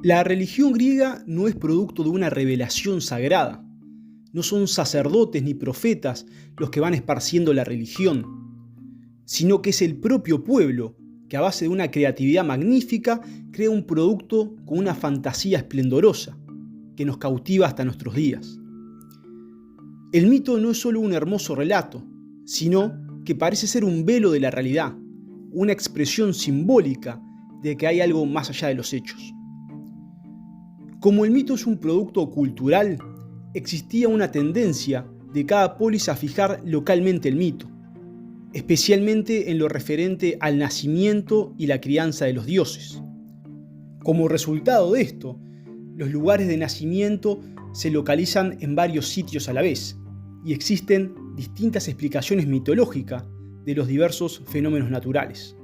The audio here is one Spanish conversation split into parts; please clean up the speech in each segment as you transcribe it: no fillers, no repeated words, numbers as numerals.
La religión griega no es producto de una revelación sagrada. No son sacerdotes ni profetas los que van esparciendo la religión, sino que es el propio pueblo que a base de una creatividad magnífica crea un producto con una fantasía esplendorosa que nos cautiva hasta nuestros días. El mito no es solo un hermoso relato, sino que parece ser un velo de la realidad, una expresión simbólica de que hay algo más allá de los hechos. Como el mito es un producto cultural, existía una tendencia de cada polis a fijar localmente el mito, especialmente en lo referente al nacimiento y la crianza de los dioses. Como resultado de esto, los lugares de nacimiento se localizan en varios sitios a la vez, y existen distintas explicaciones mitológicas de los diversos fenómenos naturales.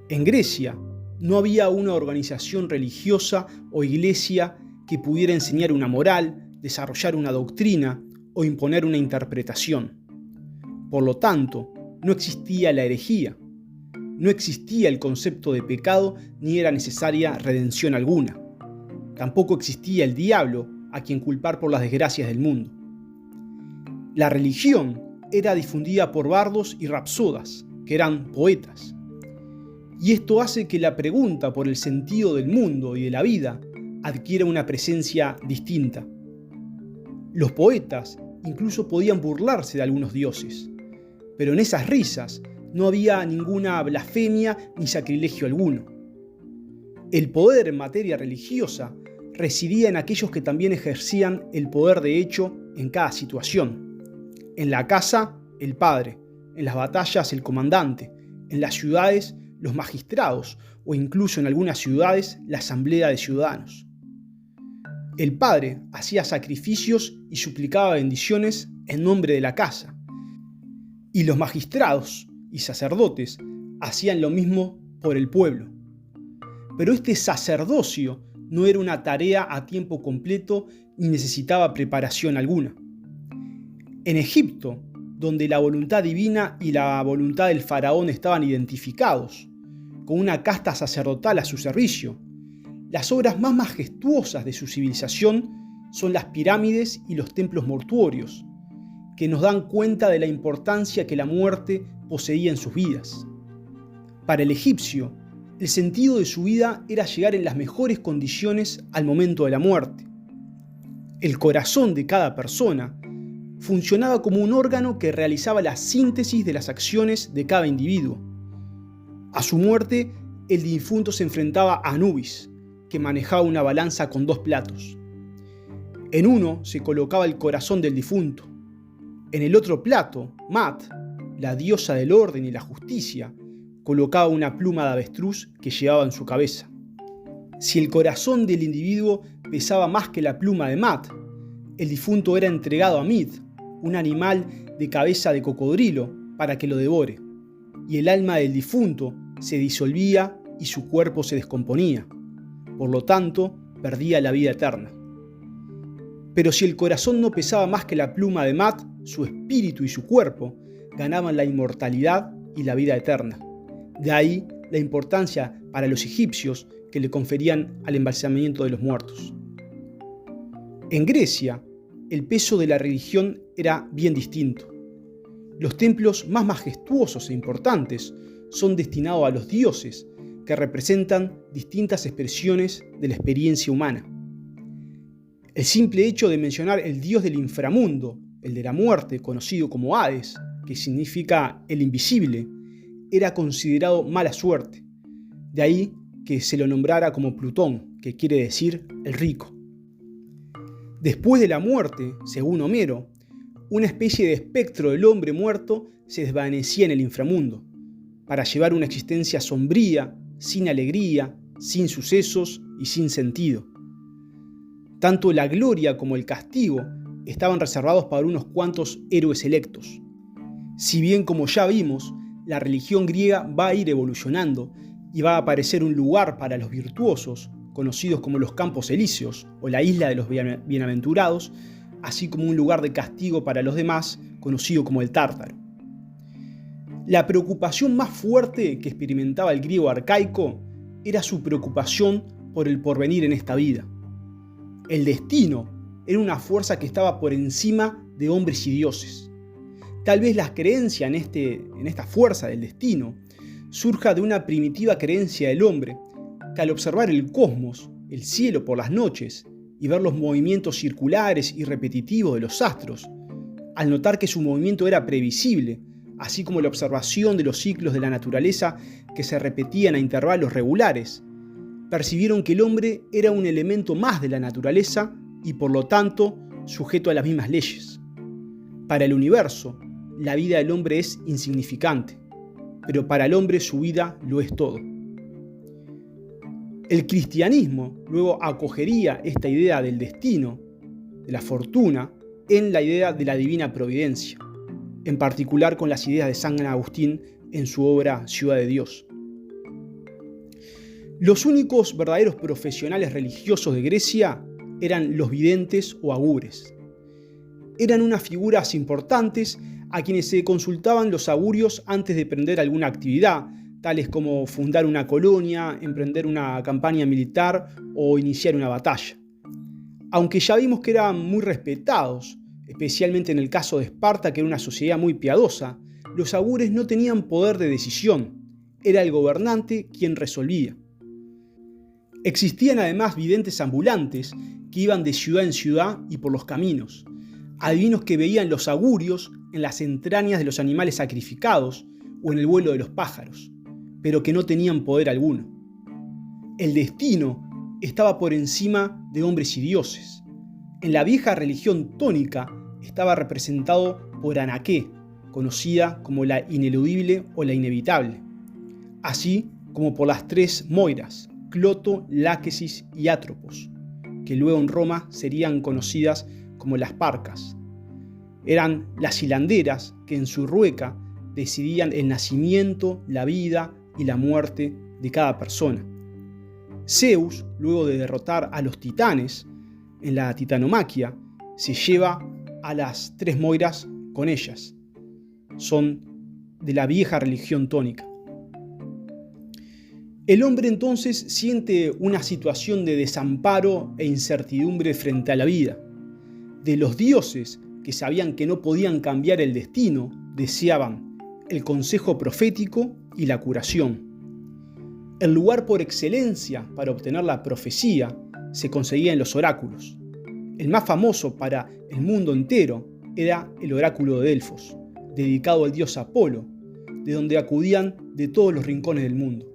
En Grecia, no había una organización religiosa o iglesia que pudiera enseñar una moral, desarrollar una doctrina o imponer una interpretación. Por lo tanto, no existía la herejía, no existía el concepto de pecado ni era necesaria redención alguna. Tampoco existía el diablo a quien culpar por las desgracias del mundo. La religión era difundida por bardos y rapsodas, que eran poetas. Y esto hace que la pregunta por el sentido del mundo y de la vida adquiera una presencia distinta. Los poetas incluso podían burlarse de algunos dioses, pero en esas risas no había ninguna blasfemia ni sacrilegio alguno. El poder en materia religiosa residía en aquellos que también ejercían el poder de hecho en cada situación. En la casa, el padre; en las batallas, el comandante; en las ciudades, los magistrados, o incluso en algunas ciudades, la asamblea de ciudadanos. El padre hacía sacrificios y suplicaba bendiciones en nombre de la casa, y los magistrados y sacerdotes hacían lo mismo por el pueblo. Pero este sacerdocio no era una tarea a tiempo completo ni necesitaba preparación alguna. En Egipto, donde la voluntad divina y la voluntad del faraón estaban identificados, con una casta sacerdotal a su servicio, las obras más majestuosas de su civilización son las pirámides y los templos mortuorios, que nos dan cuenta de la importancia que la muerte poseía en sus vidas. Para el egipcio, el sentido de su vida era llegar en las mejores condiciones al momento de la muerte. El corazón de cada persona funcionaba como un órgano que realizaba la síntesis de las acciones de cada individuo. A su muerte, el difunto se enfrentaba a Anubis, que manejaba una balanza con 2 platos. En uno se colocaba el corazón del difunto. En el otro plato, Mat, la diosa del orden y la justicia, colocaba una pluma de avestruz que llevaba en su cabeza. Si el corazón del individuo pesaba más que la pluma de Mat, el difunto era entregado a Mit, un animal de cabeza de cocodrilo, para que lo devore, y el alma del difunto se disolvía y su cuerpo se descomponía. Por lo tanto, perdía la vida eterna. Pero si el corazón no pesaba más que la pluma de Mat, su espíritu y su cuerpo ganaban la inmortalidad y la vida eterna. De ahí la importancia para los egipcios que le conferían al embalsamamiento de los muertos. En Grecia, el peso de la religión era bien distinto. Los templos más majestuosos e importantes son destinados a los dioses, que representan distintas expresiones de la experiencia humana. El simple hecho de mencionar el dios del inframundo, el de la muerte, conocido como Hades, que significa el invisible, era considerado mala suerte. De ahí que se lo nombrara como Plutón, que quiere decir el rico. Después de la muerte, según Homero, una especie de espectro del hombre muerto se desvanecía en el inframundo, para llevar una existencia sombría, sin alegría, sin sucesos y sin sentido. Tanto la gloria como el castigo estaban reservados para unos cuantos héroes electos. Si bien, como ya vimos, la religión griega va a ir evolucionando y va a aparecer un lugar para los virtuosos, conocidos como los Campos Elíseos o la Isla de los Bienaventurados, así como un lugar de castigo para los demás, conocido como el Tártaro. La preocupación más fuerte que experimentaba el griego arcaico era su preocupación por el porvenir en esta vida. El destino era una fuerza que estaba por encima de hombres y dioses. Tal vez la creencia en esta fuerza del destino surja de una primitiva creencia del hombre que al observar el cosmos, el cielo por las noches y ver los movimientos circulares y repetitivos de los astros, al notar que su movimiento era previsible, así como la observación de los ciclos de la naturaleza que se repetían a intervalos regulares, percibieron que el hombre era un elemento más de la naturaleza y por lo tanto sujeto a las mismas leyes. Para el universo, la vida del hombre es insignificante, pero para el hombre su vida lo es todo. El cristianismo luego acogería esta idea del destino, de la fortuna, en la idea de la divina providencia, en particular con las ideas de San Agustín en su obra Ciudad de Dios. Los únicos verdaderos profesionales religiosos de Grecia eran los videntes o agures. Eran unas figuras importantes a quienes se consultaban los augurios antes de emprender alguna actividad, tales como fundar una colonia, emprender una campaña militar o iniciar una batalla. Aunque ya vimos que eran muy respetados, especialmente en el caso de Esparta, que era una sociedad muy piadosa, los augures no tenían poder de decisión, era el gobernante quien resolvía. Existían además videntes ambulantes que iban de ciudad en ciudad y por los caminos, adivinos que veían los augurios en las entrañas de los animales sacrificados o en el vuelo de los pájaros, pero que no tenían poder alguno. El destino estaba por encima de hombres y dioses. En la vieja religión tónica estaba representado por Anaké, conocida como la ineludible o la inevitable, así como por las tres Moiras, Cloto, Láquesis y Atropos, que luego en Roma serían conocidas como las Parcas. Eran las hilanderas que en su rueca decidían el nacimiento, la vida y la muerte de cada persona. Zeus, luego de derrotar a los titanes en la titanomaquia, se lleva a las tres Moiras con ellas. Son de la vieja religión tónica. El hombre entonces siente una situación de desamparo e incertidumbre frente a la vida. De los dioses, que sabían que no podían cambiar el destino, deseaban el consejo profético y la curación. El lugar por excelencia para obtener la profecía se conseguía en los oráculos. El más famoso para el mundo entero era el oráculo de Delfos, dedicado al dios Apolo, de donde acudían de todos los rincones del mundo.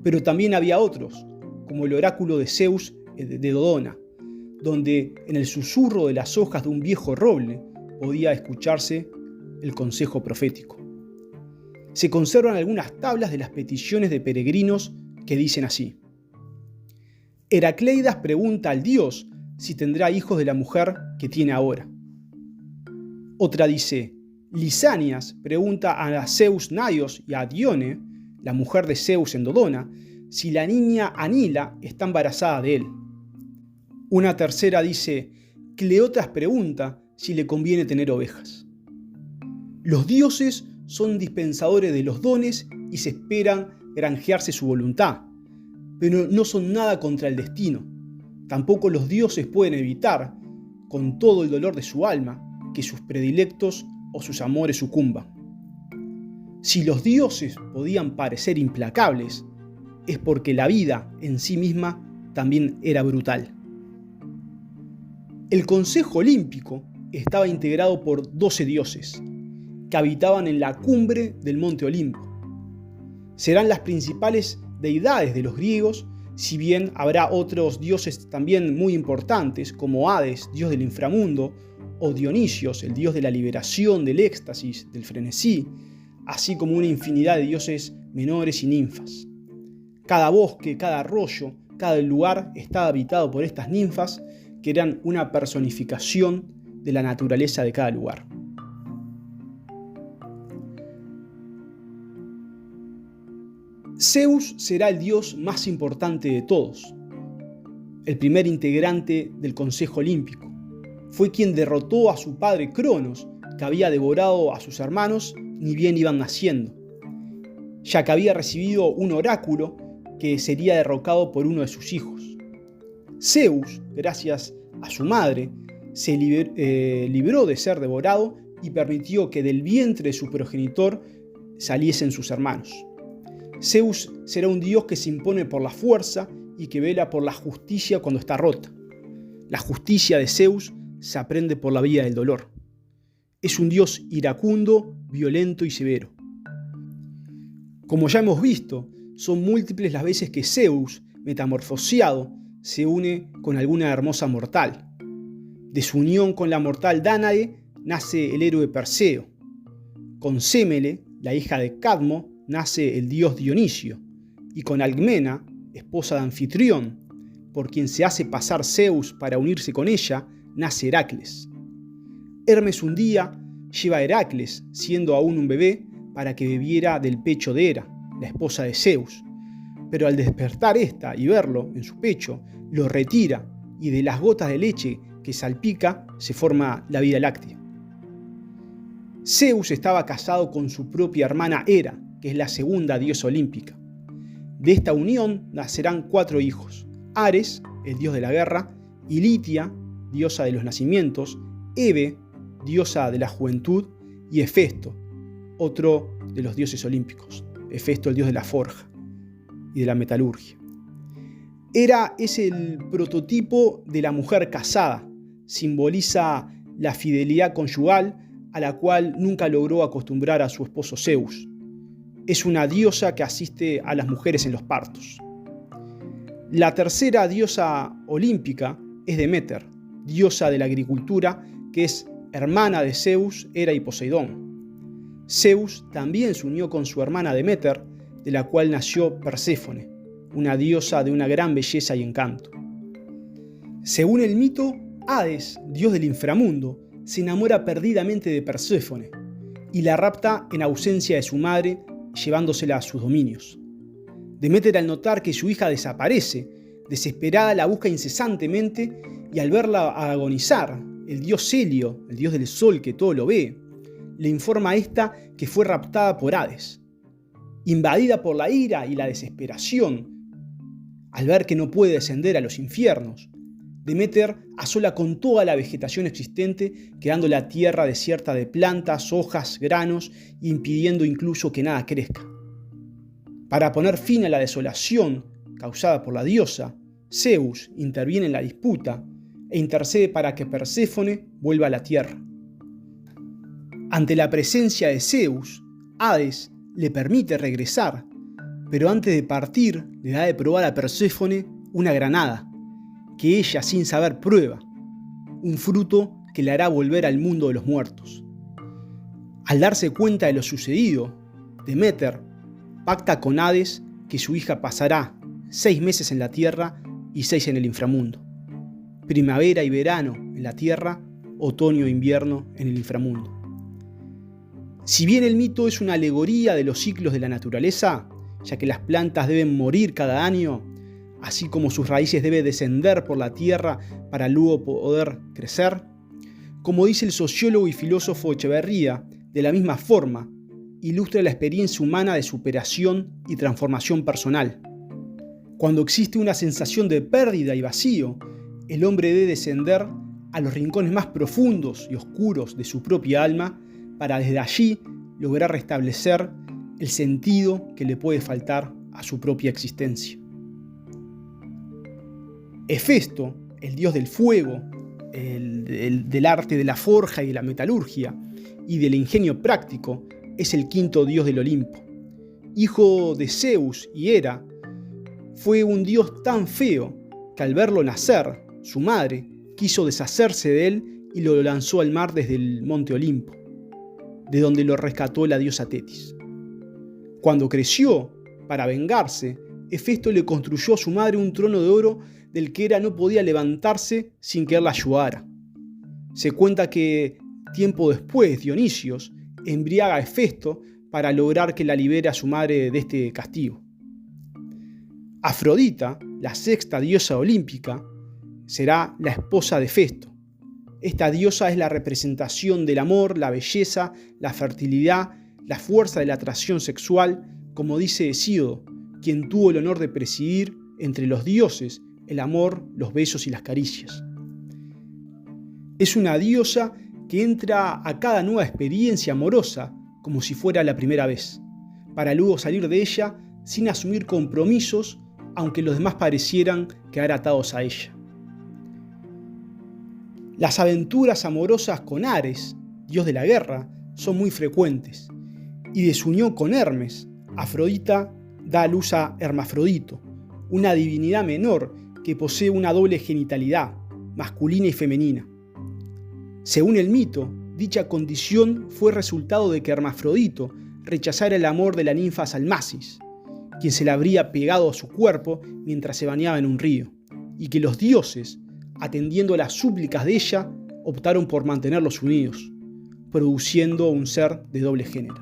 Pero también había otros, como el oráculo de Zeus de Dodona, donde en el susurro de las hojas de un viejo roble podía escucharse el consejo profético. Se conservan algunas tablas de las peticiones de peregrinos que dicen así: Heracleidas pregunta al dios si tendrá hijos de la mujer que tiene ahora. Otra dice: Lisanias pregunta a Zeus Naios y a Dione, la mujer de Zeus en Dodona, si la niña Anila está embarazada de él. Una tercera dice: Cleotras pregunta si le conviene tener ovejas. Los dioses son dispensadores de los dones y se esperan granjearse su voluntad, pero no son nada contra el destino. Tampoco los dioses pueden evitar, con todo el dolor de su alma, que sus predilectos o sus amores sucumban. Si los dioses podían parecer implacables, es porque la vida en sí misma también era brutal. El Consejo Olímpico estaba integrado por 12 dioses, que habitaban en la cumbre del monte Olimpo. Serán las principales deidades de los griegos, si bien habrá otros dioses también muy importantes, como Hades, dios del inframundo, o Dionisios, el dios de la liberación, del éxtasis, del frenesí, así como una infinidad de dioses menores y ninfas. Cada bosque, cada arroyo, cada lugar estaba habitado por estas ninfas, que eran una personificación de la naturaleza de cada lugar. Zeus será el dios más importante de todos, el primer integrante del Consejo Olímpico. Fue quien derrotó a su padre Cronos, que había devorado a sus hermanos ni bien iban naciendo, ya que había recibido un oráculo que sería derrocado por uno de sus hijos. Zeus, gracias a su madre, se libró de ser devorado y permitió que del vientre de su progenitor saliesen sus hermanos. Zeus será un dios que se impone por la fuerza y que vela por la justicia cuando está rota. La justicia de Zeus se aprende por la vía del dolor. Es un dios iracundo, violento y severo. Como ya hemos visto, son múltiples las veces que Zeus, metamorfoseado, se une con alguna hermosa mortal. De su unión con la mortal Dánae nace el héroe Perseo. Con Sémele, la hija de Cadmo, nace el dios Dionisio. Y con Alcmena, esposa de Anfitrión, por quien se hace pasar Zeus para unirse con ella, nace Heracles. Hermes un día lleva a Heracles, siendo aún un bebé, para que bebiera del pecho de Hera, la esposa de Zeus. Pero al despertar esta y verlo en su pecho, lo retira y de las gotas de leche que salpica se forma la Vía Láctea. Zeus estaba casado con su propia hermana Hera, que es la segunda diosa olímpica. De esta unión nacerán 4 hijos: Ares, el dios de la guerra, Ilitia, diosa de los nacimientos, Hebe, diosa de la juventud, y Hefesto, otro de los dioses olímpicos. Hefesto, el dios de la forja y de la metalurgia. Hera es el prototipo de la mujer casada, simboliza la fidelidad conyugal a la cual nunca logró acostumbrar a su esposo Zeus. Es una diosa que asiste a las mujeres en los partos. La tercera diosa olímpica es Deméter, diosa de la agricultura, que es hermana de Zeus, Hera y Poseidón. Zeus también se unió con su hermana Deméter, de la cual nació Perséfone, una diosa de una gran belleza y encanto. Según el mito, Hades, dios del inframundo, se enamora perdidamente de Perséfone y la rapta en ausencia de su madre, llevándosela a sus dominios. Deméter, al notar que su hija desaparece, desesperada la busca incesantemente y al verla agonizar, el dios Helio, el dios del sol que todo lo ve, le informa a esta que fue raptada por Hades. Invadida por la ira y la desesperación, al ver que no puede descender a los infiernos, Deméter asola con toda la vegetación existente, quedando la tierra desierta de plantas, hojas, granos, impidiendo incluso que nada crezca. Para poner fin a la desolación causada por la diosa, Zeus interviene en la disputa e intercede para que Perséfone vuelva a la tierra. Ante la presencia de Zeus, Hades le permite regresar, pero antes de partir le da de probar a Perséfone una granada, que ella sin saber prueba, un fruto que le hará volver al mundo de los muertos. Al darse cuenta de lo sucedido, Deméter pacta con Hades que su hija pasará 6 meses en la tierra y 6 en el inframundo. Primavera y verano en la tierra, otoño e invierno en el inframundo. Si bien el mito es una alegoría de los ciclos de la naturaleza, ya que las plantas deben morir cada año, así como sus raíces deben descender por la tierra para luego poder crecer, como dice el sociólogo y filósofo Echeverría, de la misma forma, ilustra la experiencia humana de superación y transformación personal. Cuando existe una sensación de pérdida y vacío, el hombre debe descender a los rincones más profundos y oscuros de su propia alma para desde allí lograr restablecer el sentido que le puede faltar a su propia existencia. Hefesto, el dios del fuego, del arte de la forja y de la metalurgia y del ingenio práctico, es el 5.º dios del Olimpo. Hijo de Zeus y Hera, fue un dios tan feo que al verlo nacer, su madre quiso deshacerse de él y lo lanzó al mar desde el monte Olimpo, de donde lo rescató la diosa Tetis. Cuando creció, para vengarse, Hefesto le construyó a su madre un trono de oro del que Hera no podía levantarse sin que él la ayudara. Se cuenta que, tiempo después, Dionisios embriaga a Hefesto para lograr que la libere a su madre de este castigo. Afrodita, la 6ª diosa olímpica, será la esposa de Hefesto. Esta diosa es la representación del amor, la belleza, la fertilidad, la fuerza de la atracción sexual, como dice Hesíodo, quien tuvo el honor de presidir entre los dioses el amor, los besos y las caricias. Es una diosa que entra a cada nueva experiencia amorosa como si fuera la primera vez, para luego salir de ella sin asumir compromisos, aunque los demás parecieran quedar atados a ella. Las aventuras amorosas con Ares, dios de la guerra, son muy frecuentes, y de su unión con Hermes, Afrodita da a luz a Hermafrodito, una divinidad menor que posee una doble genitalidad, masculina y femenina. Según el mito, dicha condición fue resultado de que Hermafrodito rechazara el amor de la ninfa Salmacis, quien se le habría pegado a su cuerpo mientras se bañaba en un río, y que los dioses, atendiendo a las súplicas de ella, optaron por mantenerlos unidos, produciendo un ser de doble género.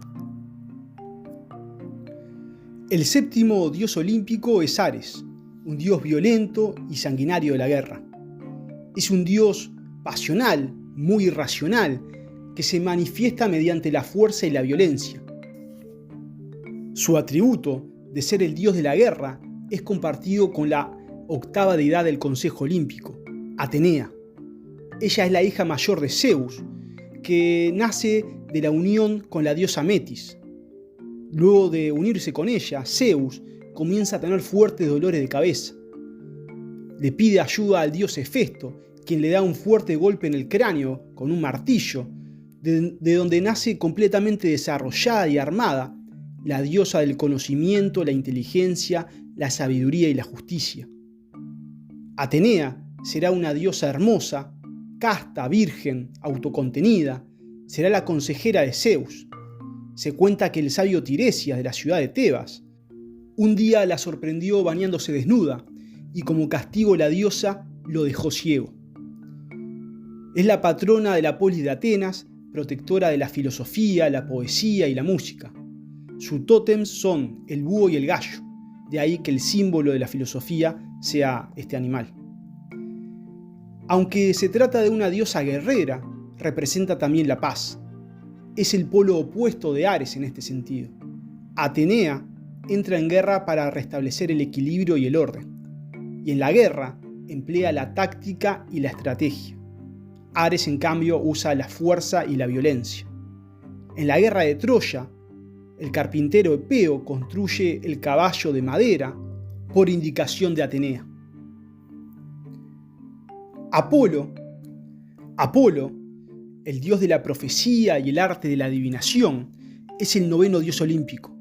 El séptimo dios olímpico es Ares, un dios violento y sanguinario de la guerra. Es un dios pasional, muy irracional, que se manifiesta mediante la fuerza y la violencia. Su atributo de ser el dios de la guerra es compartido con la octava deidad del Consejo Olímpico, Atenea. Ella es la hija mayor de Zeus, que nace de la unión con la diosa Metis. Luego de unirse con ella, Zeus comienza a tener fuertes dolores de cabeza. Le pide ayuda al dios Hefesto, quien le da un fuerte golpe en el cráneo con un martillo, de donde nace completamente desarrollada y armada la diosa del conocimiento, la inteligencia, la sabiduría y la justicia. Atenea será una diosa hermosa, casta, virgen, autocontenida, será la consejera de Zeus. Se cuenta que el sabio Tiresias de la ciudad de Tebas un día la sorprendió bañándose desnuda y como castigo la diosa lo dejó ciego. Es la patrona de la polis de Atenas, protectora de la filosofía, la poesía y la música. Su tótem son el búho y el gallo, de ahí que el símbolo de la filosofía sea este animal. Aunque se trata de una diosa guerrera, representa también la paz. Es el polo opuesto de Ares en este sentido. Atenea entra en guerra para restablecer el equilibrio y el orden, y en la guerra emplea la táctica y la estrategia. Ares, en cambio, usa la fuerza y la violencia. En la guerra de Troya, el carpintero Epeo construye el caballo de madera por indicación de Atenea. Apolo, el dios de la profecía y el arte de la adivinación, es el noveno dios olímpico.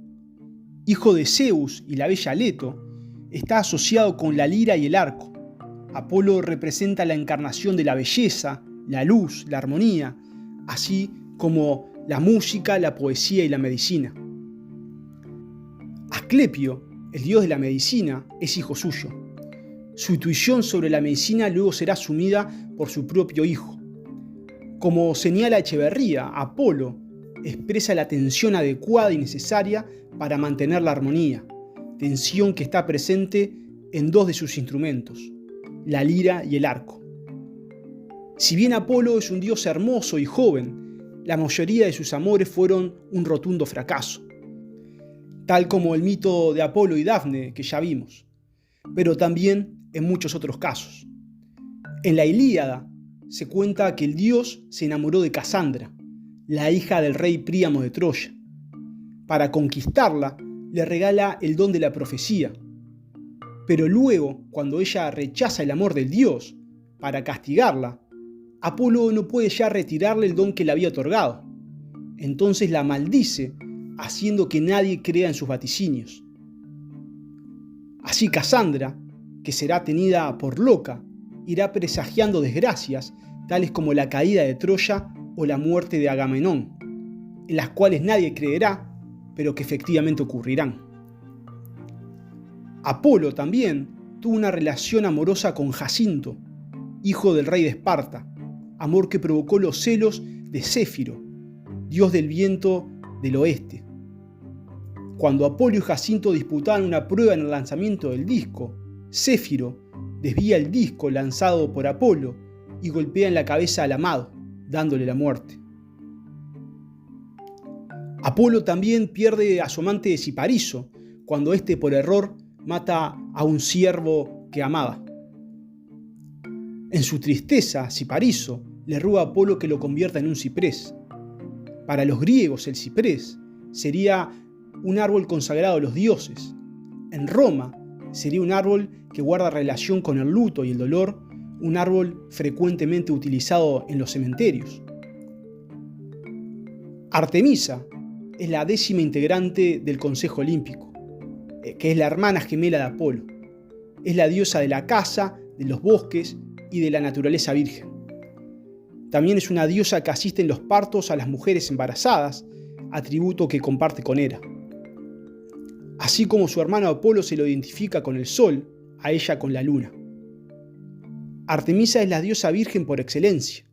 Hijo de Zeus y la bella Leto, está asociado con la lira y el arco. Apolo representa la encarnación de la belleza, la luz, la armonía, así como la música, la poesía y la medicina. Asclepio, el dios de la medicina, es hijo suyo. Su intuición sobre la medicina luego será asumida por su propio hijo. Como señala Echeverría, Apolo expresa la tensión adecuada y necesaria para mantener la armonía, tensión que está presente en dos de sus instrumentos, la lira y el arco. Si bien Apolo es un dios hermoso y joven, la mayoría de sus amores fueron un rotundo fracaso, tal como el mito de Apolo y Dafne que ya vimos, pero también en muchos otros casos. En la Ilíada se cuenta que el dios se enamoró de Casandra, la hija del rey Príamo de Troya. Para conquistarla, le regala el don de la profecía. Pero luego, cuando ella rechaza el amor del dios, para castigarla, Apolo no puede ya retirarle el don que le había otorgado. Entonces la maldice, haciendo que nadie crea en sus vaticinios. Así Casandra, que será tenida por loca, irá presagiando desgracias, tales como la caída de Troya o la muerte de Agamenón, en las cuales nadie creerá, pero que efectivamente ocurrirán. Apolo también tuvo una relación amorosa con Jacinto, hijo del rey de Esparta, amor que provocó los celos de Céfiro, dios del viento del oeste. Cuando Apolo y Jacinto disputaban una prueba en el lanzamiento del disco, Céfiro desvía el disco lanzado por Apolo y golpea en la cabeza al amado, dándole la muerte. Apolo también pierde a su amante Cipariso, cuando éste por error mata a un siervo que amaba. En su tristeza, Cipariso le ruega a Apolo que lo convierta en un ciprés. Para los griegos, el ciprés sería un árbol consagrado a los dioses. En Roma, sería un árbol que guarda relación con el luto y el dolor, un árbol frecuentemente utilizado en los cementerios. Artemisa es la 10ª integrante del Consejo Olímpico, que es la hermana gemela de Apolo. Es la diosa de la caza, de los bosques y de la naturaleza virgen. También es una diosa que asiste en los partos a las mujeres embarazadas, atributo que comparte con Hera. Así como su hermano Apolo se lo identifica con el sol, a ella con la luna. Artemisa es la diosa virgen por excelencia,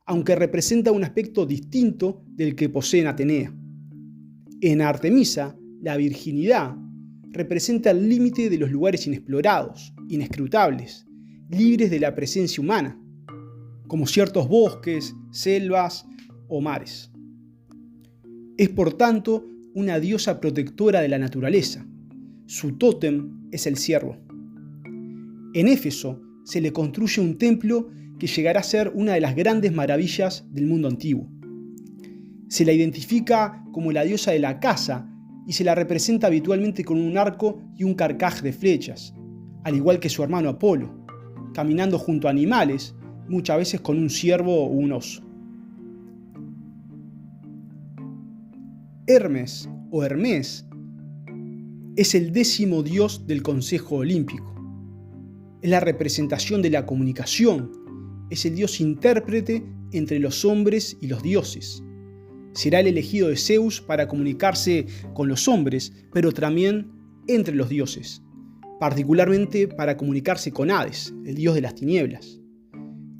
aunque representa un aspecto distinto del que posee Atenea. En Artemisa, la virginidad representa el límite de los lugares inexplorados, inescrutables, libres de la presencia humana, como ciertos bosques, selvas o mares. Es por tanto una diosa protectora de la naturaleza. Su tótem es el ciervo. En Éfeso se le construye un templo que llegará a ser una de las grandes maravillas del mundo antiguo. Se la identifica como la diosa de la caza y se la representa habitualmente con un arco y un carcaj de flechas, al igual que su hermano Apolo, caminando junto a animales, muchas veces con un ciervo o un oso. Hermes o Hermés es el 10º dios del Consejo Olímpico. Es la representación de la comunicación, es el dios intérprete entre los hombres y los dioses. Será el elegido de Zeus para comunicarse con los hombres, pero también entre los dioses, particularmente para comunicarse con Hades, el dios de las tinieblas.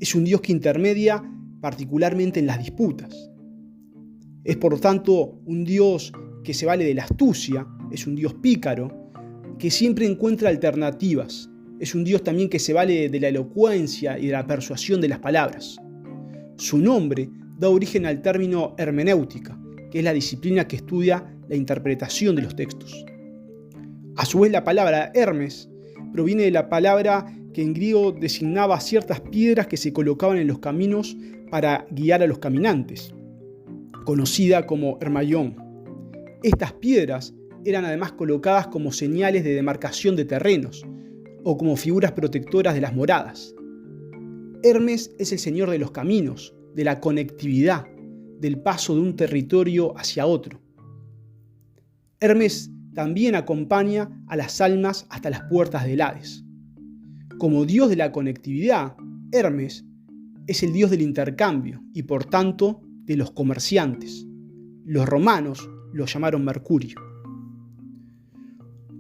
Es un dios que intermedia particularmente en las disputas. Es por tanto un dios que se vale de la astucia, es un dios pícaro, que siempre encuentra alternativas. Es un dios también que se vale de la elocuencia y de la persuasión de las palabras. Su nombre da origen al término hermenéutica, que es la disciplina que estudia la interpretación de los textos. A su vez, la palabra Hermes proviene de la palabra que en griego designaba ciertas piedras que se colocaban en los caminos para guiar a los caminantes, conocida como Hermaión. Estas piedras eran además colocadas como señales de demarcación de terrenos o como figuras protectoras de las moradas. Hermes es el señor de los caminos, de la conectividad, del paso de un territorio hacia otro. Hermes también acompaña a las almas hasta las puertas del Hades. Como dios de la conectividad, Hermes es el dios del intercambio y por tanto de los comerciantes. Los romanos lo llamaron Mercurio.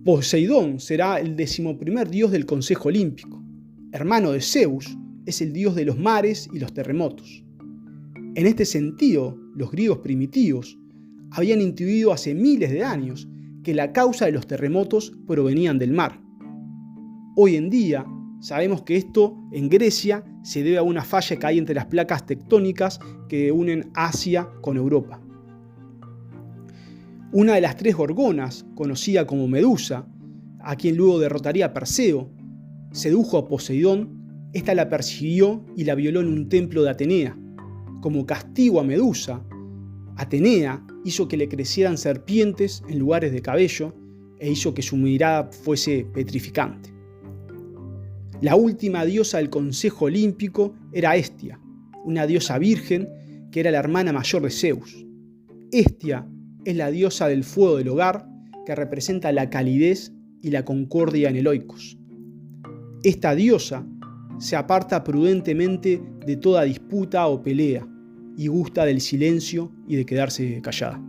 Poseidón será el 11º dios del Consejo Olímpico. Hermano de Zeus, es el dios de los mares y los terremotos. En este sentido, los griegos primitivos habían intuido hace miles de años que la causa de los terremotos provenían del mar. Hoy en día, sabemos que esto en Grecia se debe a una falla que hay entre las placas tectónicas que unen Asia con Europa. Una de las 3 gorgonas, conocida como Medusa, a quien luego derrotaría Perseo, sedujo a Poseidón. Esta la persiguió y la violó en un templo de Atenea. Como castigo a Medusa, Atenea hizo que le crecieran serpientes en lugares de cabello e hizo que su mirada fuese petrificante. La última diosa del Consejo Olímpico era Hestia, una diosa virgen que era la hermana mayor de Zeus. Hestia es la diosa del fuego del hogar que representa la calidez y la concordia en el oikos. Esta diosa se aparta prudentemente de toda disputa o pelea y gusta del silencio y de quedarse callada.